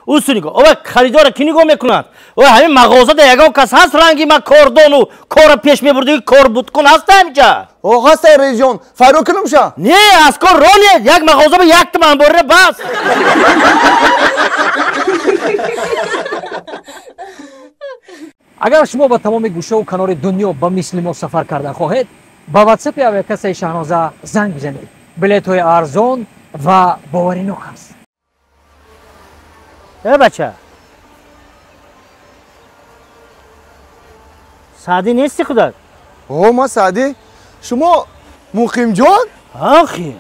او سونیگو او خریدار کی نگاه میکنند او همین مغازه ده یگان کس هست رنگی ما کاردان و کار پیش میبردی کار بود کن هست همینجا او هست رژیون فرو کنم شا نه از کار رونی یک مغازه به یک تومن بره بس اگر شما با تمام گوشه و کنار دنیا با مثل ما سفر کرده خواهید با واتساپ یا کسی شاهنازه زنگ بزنید بلیط های ارزان و باورینok است بچه سعدی نیستی خودت او ما سعدی شما مقیم جان آخی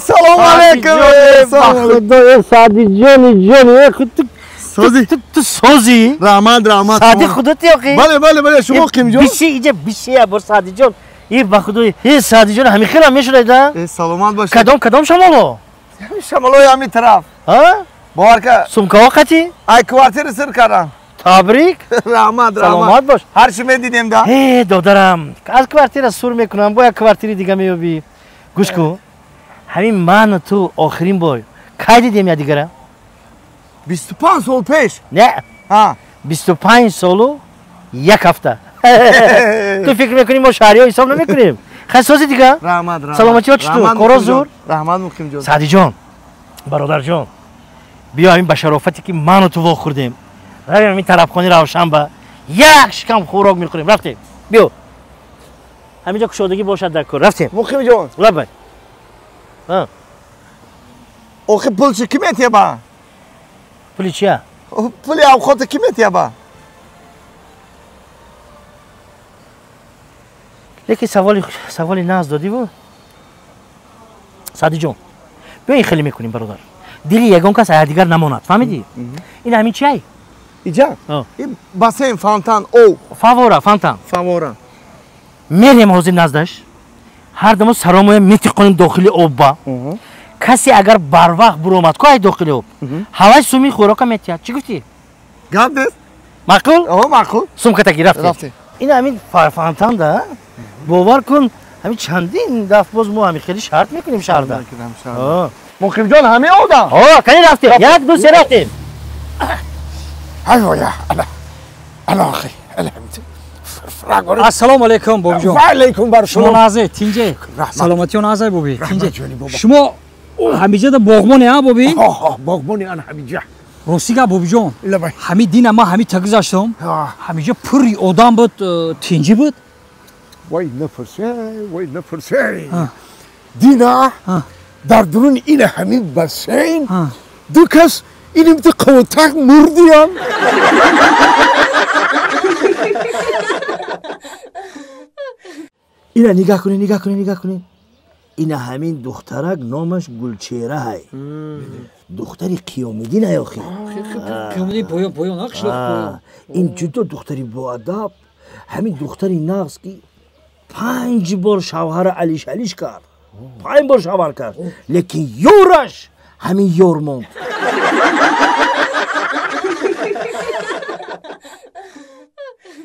سلام علیکم سعدی جانی سازی تو سازی رحمت سعدی خودتی آخی بله شما مقیم جان بیشی اینجا بیشی بر سعدی جان این بخدوی این سعدی جان همین خیلی هم میشونه سلامت باشه کدام شمالو شمالوی همین طرف ها باور که سمکه وقتی ای کوارتیر سر کردم تبریک رحمت سلامت باش هر چی میدیدیم دا هی دادرم از کوارتیر سور میکنم با یک کوارتیر دیگه میابی گوش کن همین من و تو آخرین بار کی دیدیم یا دیگره 25 سال پیش نه ها 25 سال و یک هفته تو فکر میکنی ما شهری ها حساب نمیکنیم خیلی سازی دیگه رحمت سلامتی ها چطور کارا زور رحمت مقیم جان سعدی جان برادر جان بیا این به شرافتی که من و تو وا خوردیم رویم این طرفخانه روشن به یک شکم خوراک میخوریم رفتیم بیا همینجا کشادگی باشد در کار رفتیم مقیم جان لبای آخه پول چی میتیه با پولی چیه؟ پولی اوقات کی میتیه با لیکن سوالی ناز دادی بود سعدی جان بیا این خیلی میکنیم برادر دیلی یگان کس از دیگر نماند فهمیدی؟ این همین چیه؟ اینجا؟ این باسین فانتان او فاورا فانتان فاورا میریم حوزه نزدش هر دم سرامو میتقونیم داخلی آب با کسی اگر بر وقت برآمد که داخلی آب هوای سومی خوراک میتیاد چی گفتی؟ گفت معقول؟ معقول سوم کتکی رفتی این همین فانتان ده باور کن همین چندین دفعه باز ما همین خیلی شرط میکنیم شهر ده مقیم جان همه آدم کنی رفتیم یک دو سه رفتیم ایوه الا اخی السلام علیکم بابی جان و علیکم بر شما نازه تینجه سلامتی نازه بابی تینجه شما همیشه ده باغمانی ها بابی باغمانی ان همیشه روسیگا بابی جان همین دین ما همین تگذاشتم همیشه پری آدم بود تینجی بود وای نفرسه دینا در درون این همین بسین دو کس اینم تو قوتک مردیم اینا نگاه کنین اینا همین دخترک نامش گلچهره های دختری قیامدین های آخی قیامدین پایان نقش این جدا دختری با ادب همین دختری نقص که 5 بار شوهر علیش کرد 5 بار شوهر کرد لیکن یورش همین یور موند